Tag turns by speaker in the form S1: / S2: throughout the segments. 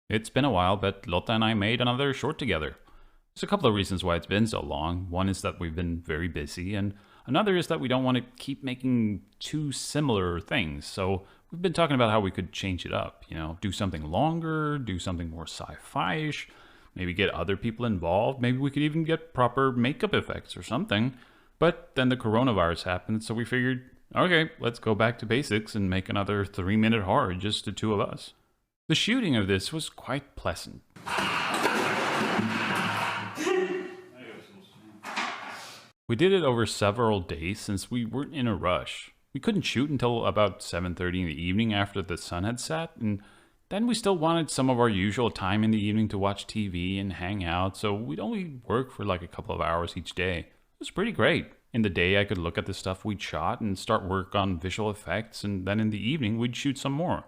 S1: It's been a while, but Lotta and I made another short together. There's a couple of reasons why it's been so long. One is that we've been very busy, and another is that we don't want to keep making two similar things. So we've been talking about how we could change it up, do something longer, do something more sci-fi-ish, maybe get other people involved. Maybe we could even get proper makeup effects or something. But then the coronavirus happened, so we figured, okay, let's go back to basics and make another 3-minute horror, just the two of us. The shooting of this was quite pleasant. We did it over several days since we weren't in a rush. We couldn't shoot until about 7:30 in the evening after the sun had set, and then we still wanted some of our usual time in the evening to watch TV and hang out, so we'd only work for like a couple of hours each day. It was pretty great. In the day, I could look at the stuff we'd shot and start work on visual effects, and then in the evening, we'd shoot some more.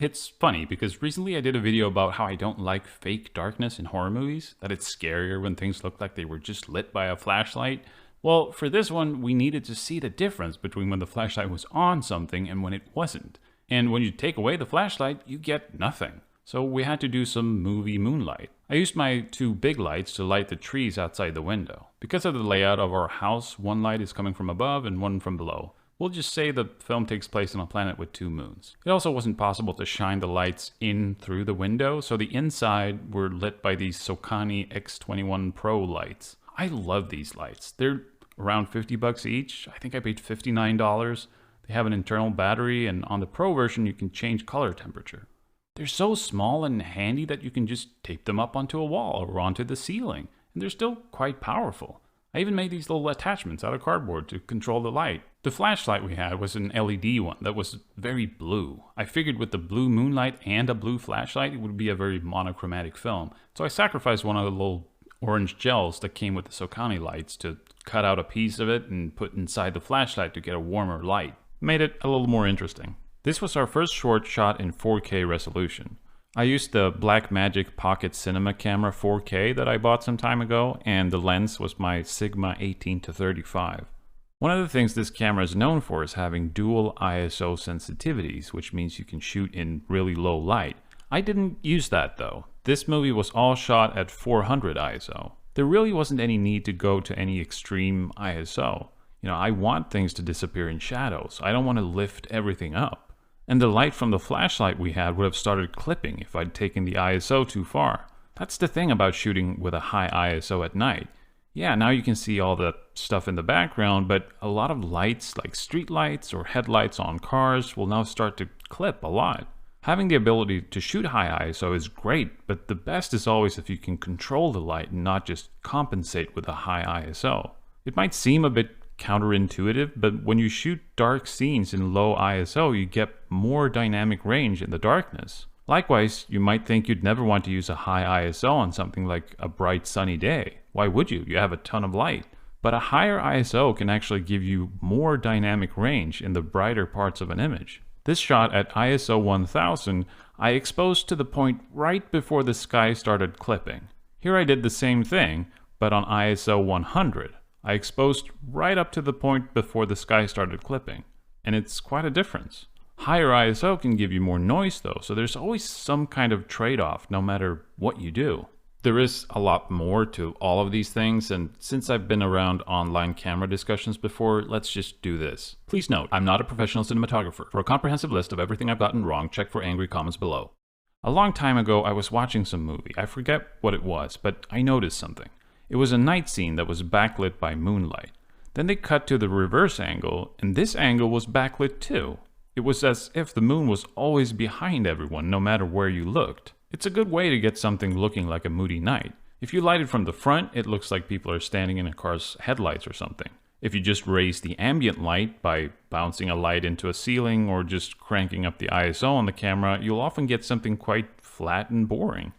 S1: It's funny because recently I did a video about how I don't like fake darkness in horror movies, that it's scarier when things look like they were just lit by a flashlight. Well, for this one, we needed to see the difference between when the flashlight was on something and when it wasn't. And when you take away the flashlight, you get nothing. So we had to do some movie moonlight. I used my two big lights to light the trees outside the window. Because of the layout of our house, one light is coming from above and one from below. We'll just say the film takes place on a planet with 2 moons. It also wasn't possible to shine the lights in through the window, so the inside were lit by these Sokani X21 Pro lights. I love these lights. They're around $50 each. I think I paid $59. They have an internal battery, and on the Pro version, you can change color temperature. They're so small and handy that you can just tape them up onto a wall or onto the ceiling, and they're still quite powerful. I even made these little attachments out of cardboard to control the light. The flashlight we had was an LED one that was very blue. I figured with the blue moonlight and a blue flashlight, it would be a very monochromatic film. So I sacrificed one of the little orange gels that came with the Sokani lights to cut out a piece of it and put inside the flashlight to get a warmer light. Made it a little more interesting. This was our first short shot in 4K resolution. I used the Blackmagic Pocket Cinema Camera 4K that I bought some time ago, and the lens was my Sigma 18-35. One of the things this camera is known for is having dual ISO sensitivities, which means you can shoot in really low light. I didn't use that though. This movie was all shot at 400 ISO. There really wasn't any need to go to any extreme ISO. I want things to disappear in shadows. I don't want to lift everything up. And the light from the flashlight we had would have started clipping if I'd taken the ISO too far. That's the thing about shooting with a high ISO at night. Yeah, now you can see all the stuff in the background, but a lot of lights, like street lights or headlights on cars, will now start to clip a lot. Having the ability to shoot high ISO is great, but the best is always if you can control the light and not just compensate with a high ISO. It might seem a bit counterintuitive, but when you shoot dark scenes in low ISO, you get more dynamic range in the darkness. Likewise, you might think you'd never want to use a high ISO on something like a bright sunny day. Why would you? You have a ton of light. But a higher ISO can actually give you more dynamic range in the brighter parts of an image. This shot at ISO 1000, I exposed to the point right before the sky started clipping. Here I did the same thing, but on ISO 100. I exposed right up to the point before the sky started clipping, and it's quite a difference. Higher ISO can give you more noise though, so there's always some kind of trade-off no matter what you do. There is a lot more to all of these things, and since I've been around online camera discussions before, let's just do this. Please note, I'm not a professional cinematographer. For a comprehensive list of everything I've gotten wrong, check for angry comments below. A long time ago, I was watching some movie. I forget what it was, but I noticed something. It was a night scene that was backlit by moonlight. Then they cut to the reverse angle, and this angle was backlit too. It was as if the moon was always behind everyone, no matter where you looked. It's a good way to get something looking like a moody night. If you light it from the front, it looks like people are standing in a car's headlights or something. If you just raise the ambient light by bouncing a light into a ceiling or just cranking up the ISO on the camera, you'll often get something quite flat and boring.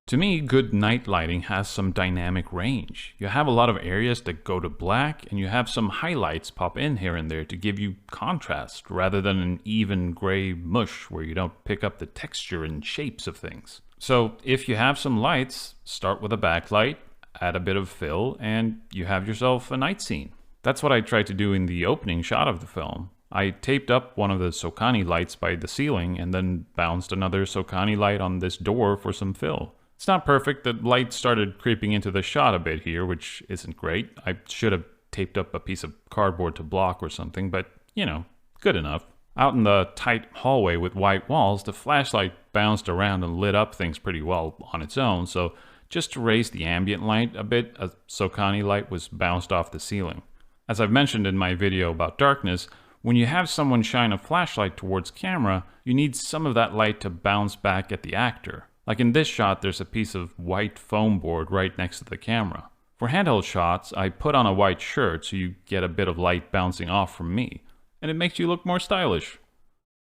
S1: To me, good night lighting has some dynamic range. You have a lot of areas that go to black, and you have some highlights pop in here and there to give you contrast, rather than an even gray mush where you don't pick up the texture and shapes of things. So if you have some lights, start with a backlight, add a bit of fill, and you have yourself a night scene. That's what I tried to do in the opening shot of the film. I taped up one of the Sokani lights by the ceiling and then bounced another Sokani light on this door for some fill. It's not perfect. The light started creeping into the shot a bit here, which isn't great. I should have taped up a piece of cardboard to block or something, but, you know, good enough. Out in the tight hallway with white walls, the flashlight bounced around and lit up things pretty well on its own, so just to raise the ambient light a bit, a Sokani light was bounced off the ceiling. As I've mentioned in my video about darkness, when you have someone shine a flashlight towards camera, you need some of that light to bounce back at the actor. Like in this shot, there's a piece of white foam board right next to the camera. For handheld shots, I put on a white shirt so you get a bit of light bouncing off from me, and it makes you look more stylish.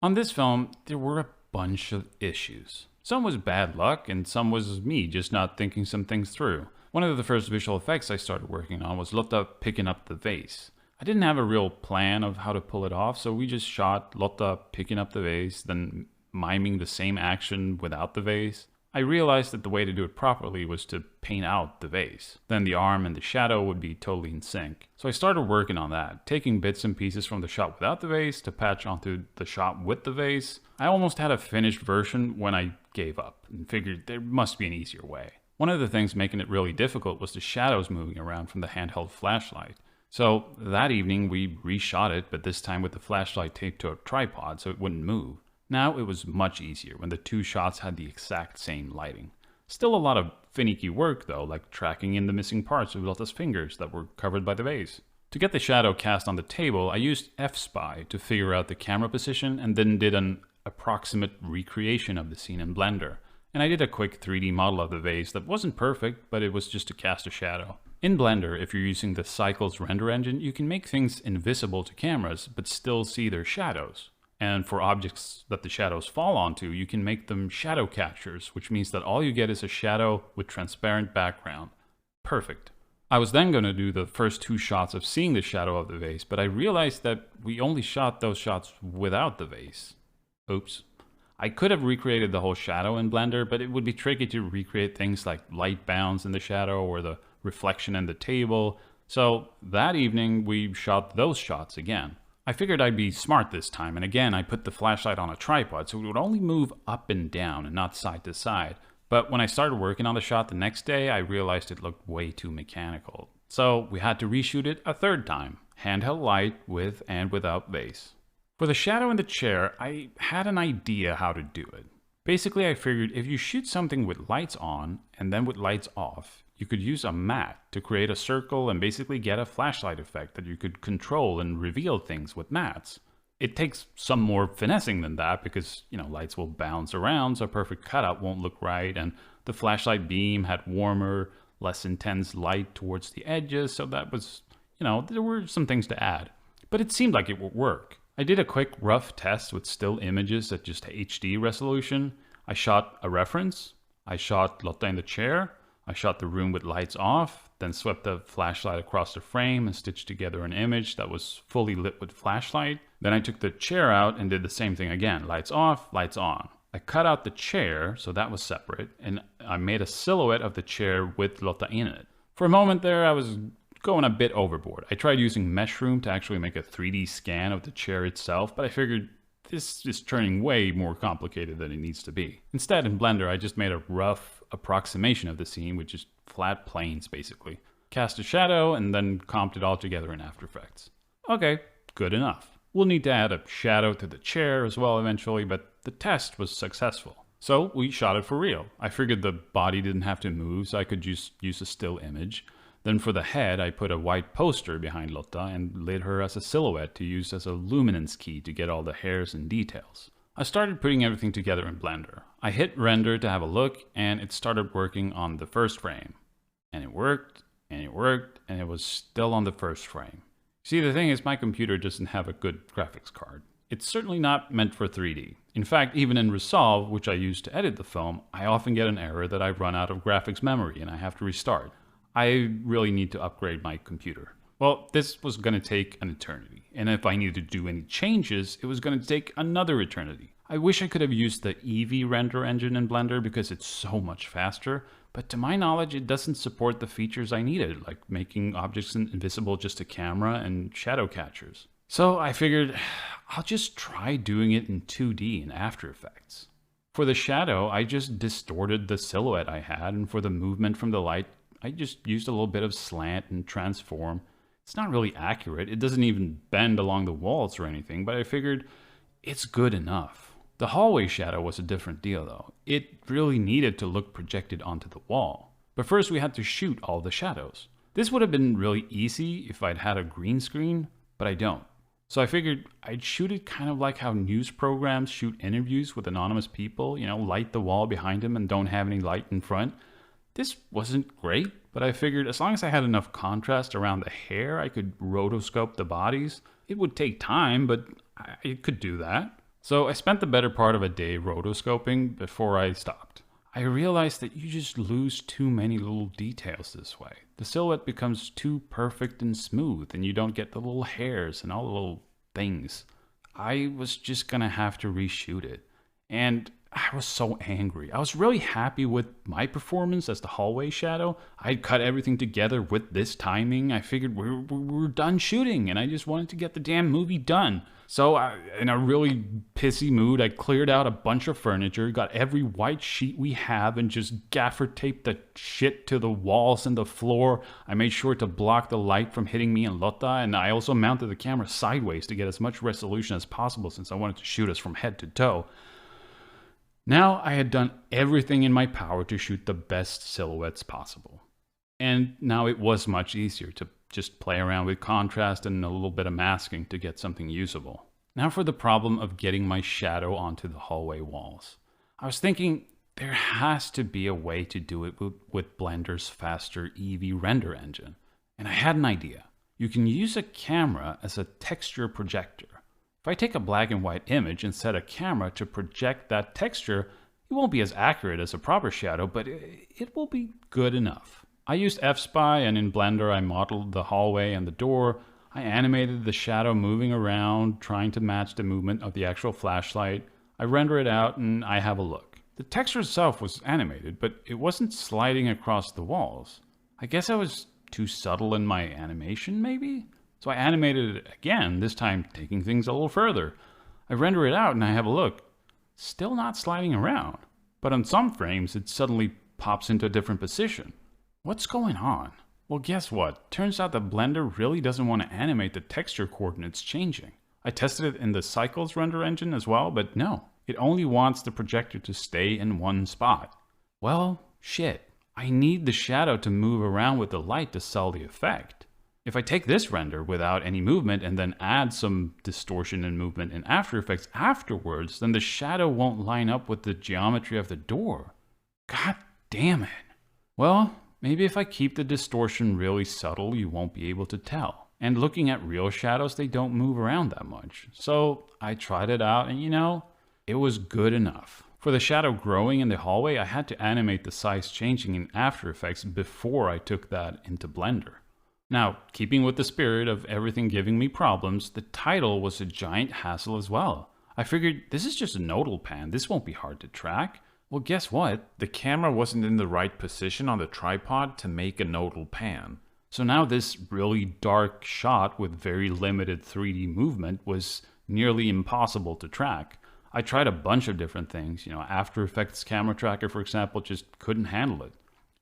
S1: On this film, there were a bunch of issues. Some was bad luck, and some was me just not thinking some things through. One of the first visual effects I started working on was Lotta picking up the vase. I didn't have a real plan of how to pull it off, so we just shot Lotta picking up the vase, then miming the same action without the vase. I realized that the way to do it properly was to paint out the vase. Then the arm and the shadow would be totally in sync. So I started working on that, taking bits and pieces from the shot without the vase to patch onto the shot with the vase. I almost had a finished version when I gave up and figured there must be an easier way. One of the things making it really difficult was the shadows moving around from the handheld flashlight. So that evening we reshot it, but this time with the flashlight taped to a tripod so it wouldn't move. Now it was much easier when the two shots had the exact same lighting. Still a lot of finicky work though, like tracking in the missing parts of Lotta's fingers that were covered by the vase. To get the shadow cast on the table, I used F-Spy to figure out the camera position and then did an approximate recreation of the scene in Blender. And I did a quick 3D model of the vase that wasn't perfect, but it was just to cast a shadow. In Blender, if you're using the Cycles render engine, you can make things invisible to cameras, but still see their shadows. And for objects that the shadows fall onto, you can make them shadow catchers, which means that all you get is a shadow with transparent background. Perfect. I was then going to do the first two shots of seeing the shadow of the vase, but I realized that we only shot those shots without the vase. Oops. I could have recreated the whole shadow in Blender, but it would be tricky to recreate things like light bounds in the shadow or the reflection in the table. So that evening, we shot those shots again. I figured I'd be smart this time, and again I put the flashlight on a tripod so it would only move up and down and not side to side. But when I started working on the shot the next day, I realized it looked way too mechanical. So we had to reshoot it a third time. Handheld light with and without vase. For the shadow in the chair, I had an idea how to do it. Basically, I figured if you shoot something with lights on and then with lights off, you could use a mat to create a circle and basically get a flashlight effect that you could control and reveal things with mats. It takes some more finessing than that because, lights will bounce around so a perfect cutout won't look right, and the flashlight beam had warmer, less intense light towards the edges, so that was, there were some things to add. But it seemed like it would work. I did a quick rough test with still images at just HD resolution. I shot a reference, I shot Lotta in the chair, I shot the room with lights off, then swept the flashlight across the frame and stitched together an image that was fully lit with flashlight. Then I took the chair out and did the same thing again, lights off, lights on. I cut out the chair, so that was separate, and I made a silhouette of the chair with Lotta in it. For a moment there, I was going a bit overboard. I tried using Meshroom to actually make a 3D scan of the chair itself, but I figured this is turning way more complicated than it needs to be. Instead, in Blender, I just made a rough approximation of the scene with just flat planes, basically. Cast a shadow, and then comped it all together in After Effects. Okay, good enough. We'll need to add a shadow to the chair as well eventually, but the test was successful. So we shot it for real. I figured the body didn't have to move, so I could just use a still image. Then for the head, I put a white poster behind Lotta and lit her as a silhouette to use as a luminance key to get all the hairs and details. I started putting everything together in Blender. I hit render to have a look, and it started working on the first frame. And it worked, and it worked, and it was still on the first frame. See, the thing is, my computer doesn't have a good graphics card. It's certainly not meant for 3D. In fact, even in Resolve, which I use to edit the film, I often get an error that I've run out of graphics memory and I have to restart. I really need to upgrade my computer. Well, this was going to take an eternity, and if I needed to do any changes, it was going to take another eternity. I wish I could have used the Eevee render engine in Blender because it's so much faster, but to my knowledge, it doesn't support the features I needed, like making objects invisible just to camera and shadow catchers. So I figured I'll just try doing it in 2D in After Effects. For the shadow, I just distorted the silhouette I had, and for the movement from the light, I just used a little bit of slant and transform. It's not really accurate. It doesn't even bend along the walls or anything, but I figured it's good enough. The hallway shadow was a different deal though. It really needed to look projected onto the wall. But first we had to shoot all the shadows. This would have been really easy if I'd had a green screen, but I don't. So I figured I'd shoot it kind of like how news programs shoot interviews with anonymous people, light the wall behind them and don't have any light in front. This wasn't great, but I figured as long as I had enough contrast around the hair, I could rotoscope the bodies. It would take time, but I could do that. So I spent the better part of a day rotoscoping before I stopped. I realized that you just lose too many little details this way. The silhouette becomes too perfect and smooth, and you don't get the little hairs and all the little things. I was just gonna have to reshoot it. And I was so angry. I was really happy with my performance as the hallway shadow. I'd cut everything together with this timing. I figured we're done shooting, and I just wanted to get the damn movie done. So in a really pissy mood, I cleared out a bunch of furniture, got every white sheet we have, and just gaffer taped the shit to the walls and the floor. I made sure to block the light from hitting me and Lotta, and I also mounted the camera sideways to get as much resolution as possible since I wanted to shoot us from head to toe. Now I had done everything in my power to shoot the best silhouettes possible. And now it was much easier to just play around with contrast and a little bit of masking to get something usable. Now for the problem of getting my shadow onto the hallway walls. I was thinking there has to be a way to do it with Blender's faster Eevee render engine. And I had an idea. You can use a camera as a texture projector. If I take a black and white image and set a camera to project that texture, it won't be as accurate as a proper shadow, but it will be good enough. I used F-Spy, and in Blender I modeled the hallway and the door. I animated the shadow moving around, trying to match the movement of the actual flashlight. I render it out and I have a look. The texture itself was animated, but it wasn't sliding across the walls. I guess I was too subtle in my animation, maybe? So I animated it again, this time taking things a little further. I render it out and I have a look. Still not sliding around, but on some frames it suddenly pops into a different position. What's going on? Well, guess what? Turns out that Blender really doesn't want to animate the texture coordinates changing. I tested it in the Cycles render engine as well, but no. It only wants the projector to stay in one spot. Well, shit. I need the shadow to move around with the light to sell the effect. If I take this render without any movement and then add some distortion and movement in After Effects afterwards, then the shadow won't line up with the geometry of the door. God damn it. Well, maybe if I keep the distortion really subtle, you won't be able to tell. And looking at real shadows, they don't move around that much. So I tried it out and it was good enough. For the shadow growing in the hallway, I had to animate the size changing in After Effects before I took that into Blender. Now, keeping with the spirit of everything giving me problems, the title was a giant hassle as well. I figured this is just a nodal pan, this won't be hard to track. Well, guess what? The camera wasn't in the right position on the tripod to make a nodal pan. So now this really dark shot with very limited 3D movement was nearly impossible to track. I tried a bunch of different things, After Effects camera tracker, for example, just couldn't handle it.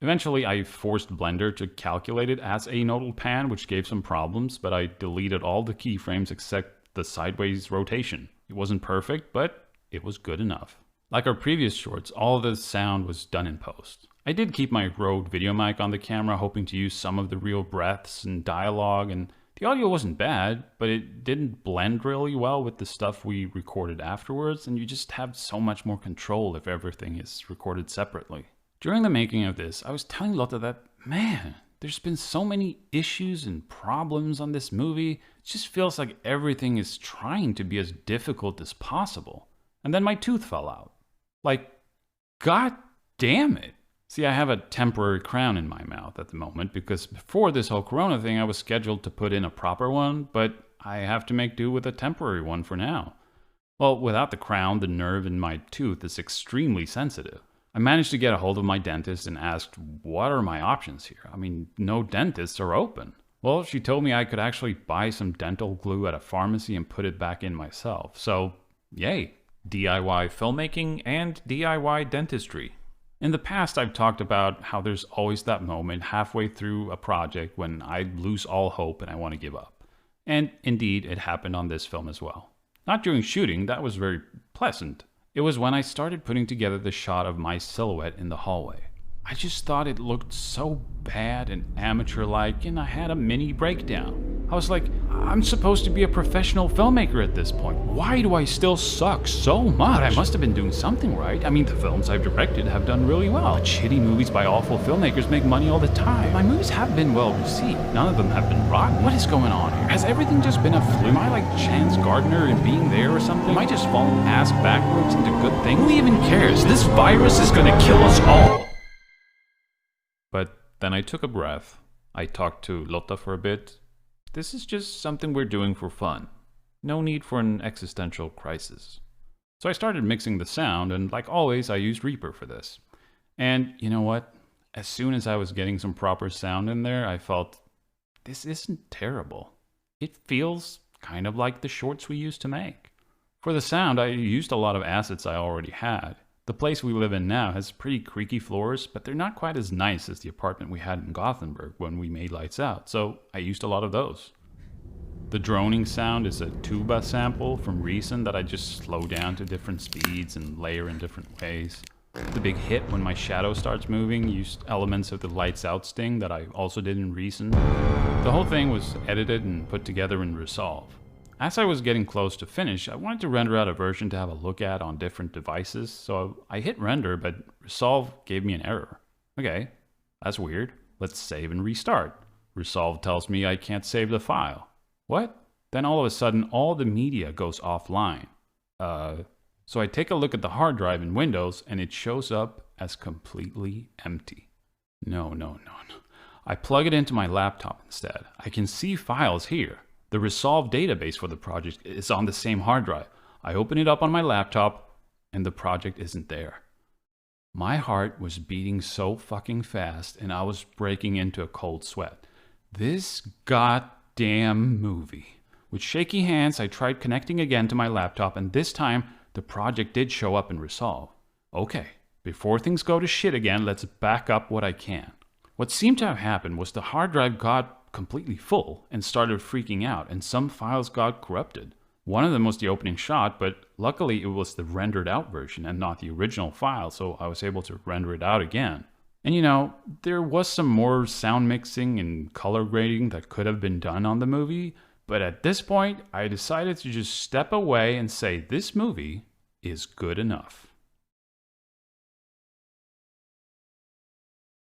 S1: Eventually, I forced Blender to calculate it as a nodal pan, which gave some problems, but I deleted all the keyframes except the sideways rotation. It wasn't perfect, but it was good enough. Like our previous shorts, all of the sound was done in post. I did keep my Rode video mic on the camera, hoping to use some of the real breaths and dialogue, and the audio wasn't bad, but it didn't blend really well with the stuff we recorded afterwards, and you just have so much more control if everything is recorded separately. During the making of this, I was telling Lotta that, man, there's been so many issues and problems on this movie. It just feels like everything is trying to be as difficult as possible. And then my tooth fell out. Like, god damn it. See, I have a temporary crown in my mouth at the moment because before this whole corona thing, I was scheduled to put in a proper one, but I have to make do with a temporary one for now. Well, without the crown, the nerve in my tooth is extremely sensitive. I managed to get a hold of my dentist and asked, what are my options here? I mean, no dentists are open. Well, she told me I could actually buy some dental glue at a pharmacy and put it back in myself. So, yay, DIY filmmaking and DIY dentistry. In the past, I've talked about how there's always that moment halfway through a project when I lose all hope and I want to give up. And indeed, it happened on this film as well. Not during shooting, that was very pleasant. It was when I started putting together the shot of my silhouette in the hallway. I just thought it looked so bad and amateur-like, and I had a mini breakdown. I was like, I'm supposed to be a professional filmmaker at this point. Why do I still suck so much? But I must have been doing something right. I mean, the films I've directed have done really well. But shitty movies by awful filmmakers make money all the time. My movies have been well received. None of them have been rotten. What is going on here? Has everything just been a fluke? Am I like Chance Gardner and being there or something? Am I just falling ass backwards into good things? Who even cares? This virus is gonna kill us all! But then I took a breath. I talked to Lotta for a bit. This is just something we're doing for fun. No need for an existential crisis. So I started mixing the sound, and like always, I used Reaper for this. And you know what? As soon as I was getting some proper sound in there, I felt, this isn't terrible. It feels kind of like the shorts we used to make. For the sound, I used a lot of assets I already had. The place we live in now has pretty creaky floors, but they're not quite as nice as the apartment we had in Gothenburg when we made Lights Out, so I used a lot of those. The droning sound is a tuba sample from Reason that I just slow down to different speeds and layer in different ways. The big hit when my shadow starts moving used elements of the Lights Out sting that I also did in Reason. The whole thing was edited and put together in Resolve. As I was getting close to finish, I wanted to render out a version to have a look at on different devices, so I hit render, but Resolve gave me an error. Okay, that's weird. Let's save and restart. Resolve tells me I can't save the file. What? Then all of a sudden, all the media goes offline. So I take a look at the hard drive in Windows, and it shows up as completely empty. No. I plug it into my laptop instead. I can see files here. The Resolve database for the project is on the same hard drive. I open it up on my laptop, and the project isn't there. My heart was beating so fucking fast, and I was breaking into a cold sweat. This goddamn movie. With shaky hands, I tried connecting again to my laptop, and this time, the project did show up in Resolve. Okay, before things go to shit again, let's back up what I can. What seemed to have happened was the hard drive got completely full and started freaking out, and some files got corrupted. One of them was the opening shot, but luckily it was the rendered out version and not the original file, so I was able to render it out again. And you know, there was some more sound mixing and color grading that could have been done on the movie, but at this point I decided to just step away and say this movie is good enough.